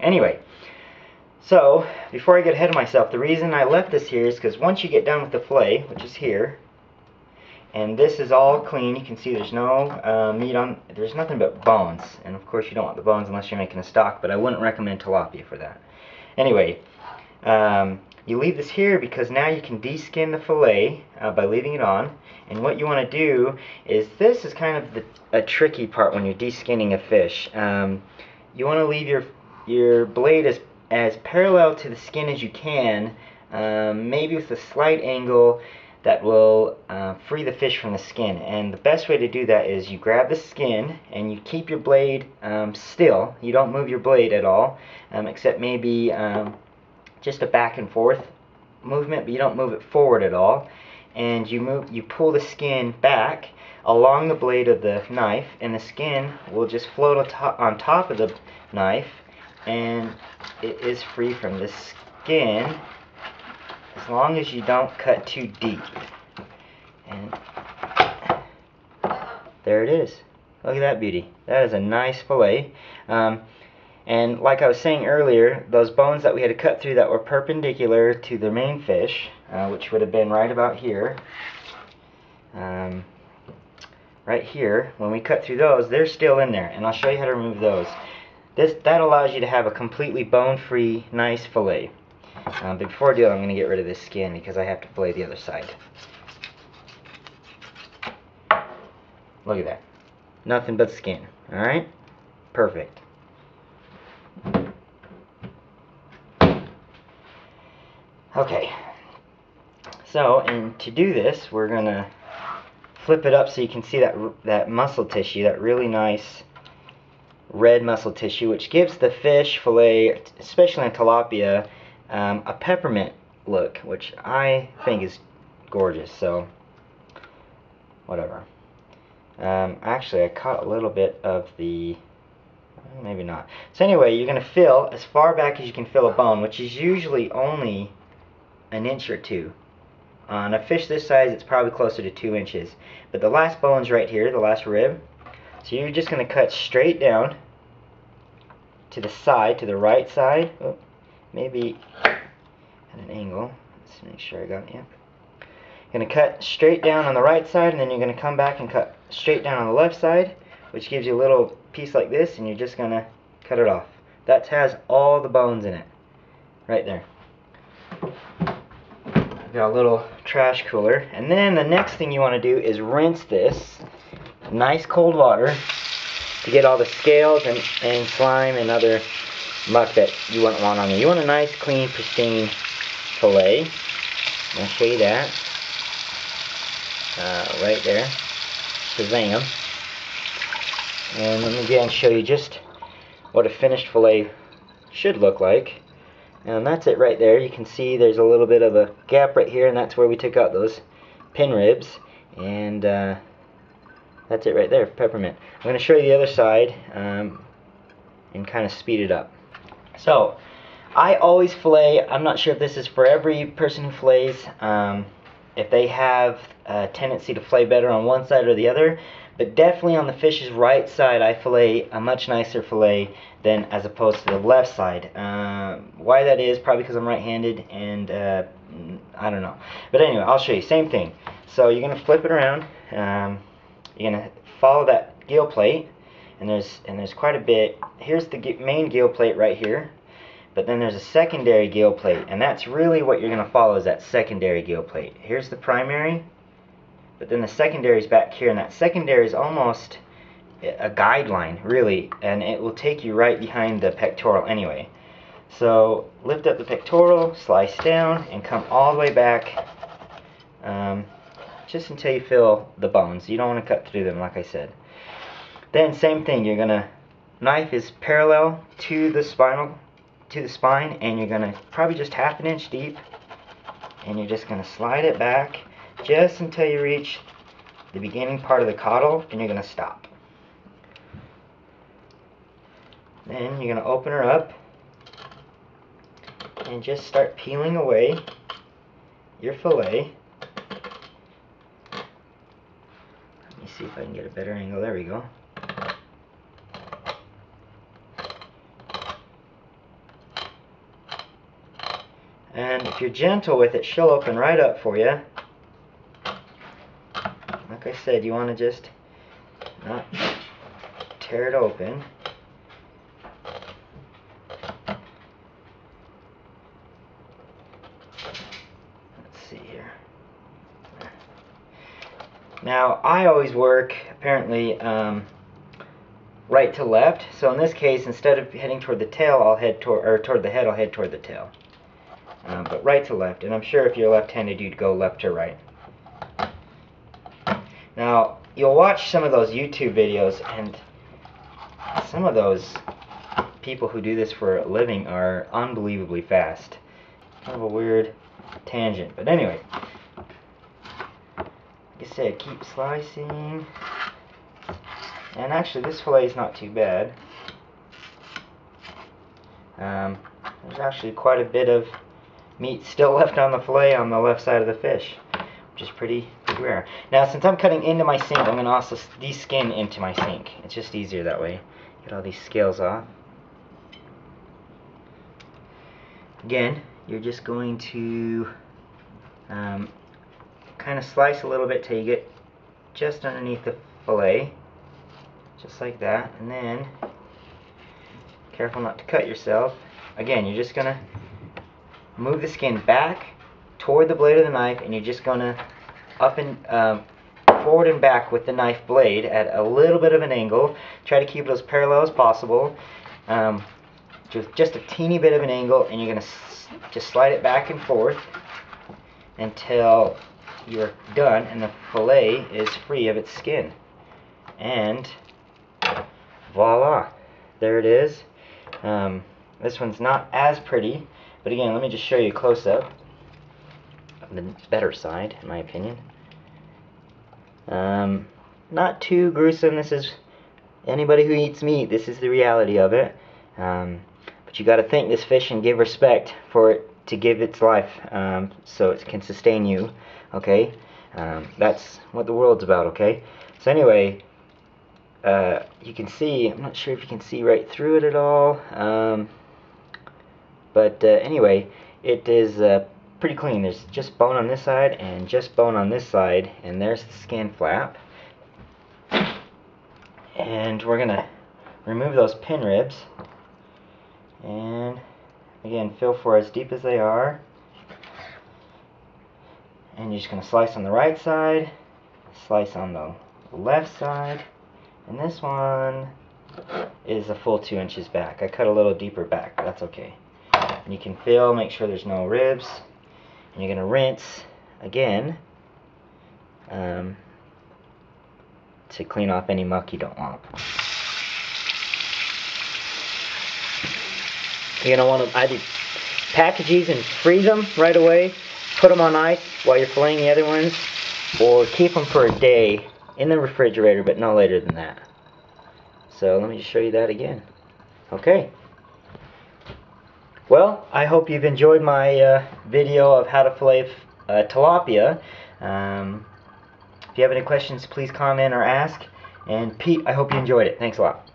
Anyway, so before I get ahead of myself, the reason I left this here is because once you get done with the fillet, which is here, and this is all clean, you can see there's no meat on, there's nothing but bones. And of course you don't want the bones unless you're making a stock, but I wouldn't recommend tilapia for that. Anyway, you leave this here because now you can deskin the fillet by leaving it on. And what you want to do is, this is kind of a tricky part when you're deskinning a fish. You want to leave your blade as parallel to the skin as you can, maybe with a slight angle that will free the fish from the skin. And the best way to do that is you grab the skin and you keep your blade still. You don't move your blade at all, except maybe just a back and forth movement, but you don't move it forward at all. And you pull the skin back along the blade of the knife, and the skin will just float on top of the knife, and it is free from the skin as long as you don't cut too deep. And there it is. Look at that beauty. That is a nice fillet. And like I was saying earlier, those bones that we had to cut through that were perpendicular to the main fish, which would have been right about here, right here, when we cut through those, they're still in there, and I'll show you how to remove those. That allows you to have a completely bone-free, nice fillet. But before I do it, I'm going to get rid of this skin because I have to fillet the other side. Look at that. Nothing but skin. Alright? Perfect. Okay. So, and to do this, we're going to flip it up so you can see that muscle tissue, that really nice red muscle tissue, which gives the fish fillet, especially on tilapia, a peppermint look, which I think is gorgeous. So whatever. Actually, I caught a little bit of the, maybe not. So anyway, you're going to fill as far back as you can fill a bone, which is usually only an inch or two. On a fish this size, it's probably closer to 2 inches. But the last bone's right here, the last rib. So you're just going to cut straight down to the side, to the right side. Oh, maybe at an angle. Let's make sure I got it. Yeah. You're going to cut straight down on the right side, and then you're going to come back and cut straight down on the left side, which gives you a little piece like this, and you're just going to cut it off. That has all the bones in it. Right there. Got a little trash cooler. And then the next thing you want to do is rinse this in nice cold water to get all the scales and slime and other muck that you wouldn't want on there. You want a nice, clean, pristine fillet. I'll show you that. Right there. Shazam. And let me again show you just what a finished fillet should look like. And that's it right there. You can see there's a little bit of a gap right here, and that's where we took out those pin ribs. And that's it right there, peppermint. I'm going to show you the other side and kind of speed it up. So, I always fillet. I'm not sure if this is for every person who fillets, if they have a tendency to fillet better on one side or the other. But definitely on the fish's right side, I fillet a much nicer fillet than as opposed to the left side. Why that is, probably because I'm right-handed, and I don't know. But anyway, I'll show you. Same thing. So you're going to flip it around. You're going to follow that gill plate, and there's quite a bit. Here's the main gill plate right here. But then there's a secondary gill plate, and that's really what you're going to follow, is that secondary gill plate. Here's the primary. But then the secondary is back here, and that secondary is almost a guideline, really, and it will take you right behind the pectoral anyway. So lift up the pectoral, slice down, and come all the way back just until you feel the bones. You don't want to cut through them, like I said. Then same thing, you're gonna, knife is parallel to the spine, and you're gonna probably just half an inch deep, and you're just gonna slide it back just until you reach the beginning part of the caudal, and you're going to stop. Then you're going to open her up and just start peeling away your fillet. Let me see if I can get a better angle. There we go. And if you're gentle with it, she'll open right up for you. Like I said, you want to just not tear it open. Let's see here. Now, I always work, apparently, right to left. So in this case, instead of heading toward the tail, I'll head toward the head, I'll head toward the tail. But right to left, and I'm sure if you're left-handed, you'd go left to right. Now, you'll watch some of those YouTube videos, and some of those people who do this for a living are unbelievably fast. Kind of a weird tangent, but anyway. Like I said, keep slicing. And actually, this fillet is not too bad. There's actually quite a bit of meat still left on the fillet on the left side of the fish, which is pretty rare. Now, since I'm cutting into my sink, I'm going to also de-skin into my sink. It's just easier that way. Get all these scales off. Again, you're just going to kind of slice a little bit till you get just underneath the fillet, just like that, and then careful not to cut yourself. Again, you're just going to move the skin back toward the blade of the knife, and you're just going to up and forward and back with the knife blade at a little bit of an angle. Try to keep it as parallel as possible. Just a teeny bit of an angle, and you're going to just slide it back and forth until you're done and the fillet is free of its skin. And voila, there it is. This one's not as pretty, but again, let me just show you a close-up of the better side, in my opinion. Not too gruesome. This is, anybody who eats meat, this is the reality of it. But you got to thank this fish and give respect for it to give its life, so it can sustain you. Okay, that's what the world's about. Okay, so anyway, you can see, I'm not sure if you can see right through it at all, but anyway, it is pretty clean. There's just bone on this side and just bone on this side, and there's the skin flap. And we're gonna remove those pin ribs, and again, feel for as deep as they are. And you're just gonna slice on the right side, slice on the left side, and this one is a full 2 inches back. I cut a little deeper back, but that's okay. And you can feel, make sure there's no ribs, and you're gonna rinse again to clean off any muck you don't want. You're gonna want to either package these and freeze them right away, put them on ice while you're filleting the other ones, or keep them for a day in the refrigerator, but no later than that. So let me just show you that again. Okay. Well, I hope you've enjoyed my video of how to fillet tilapia. If you have any questions, please comment or ask. And Pete, I hope you enjoyed it. Thanks a lot.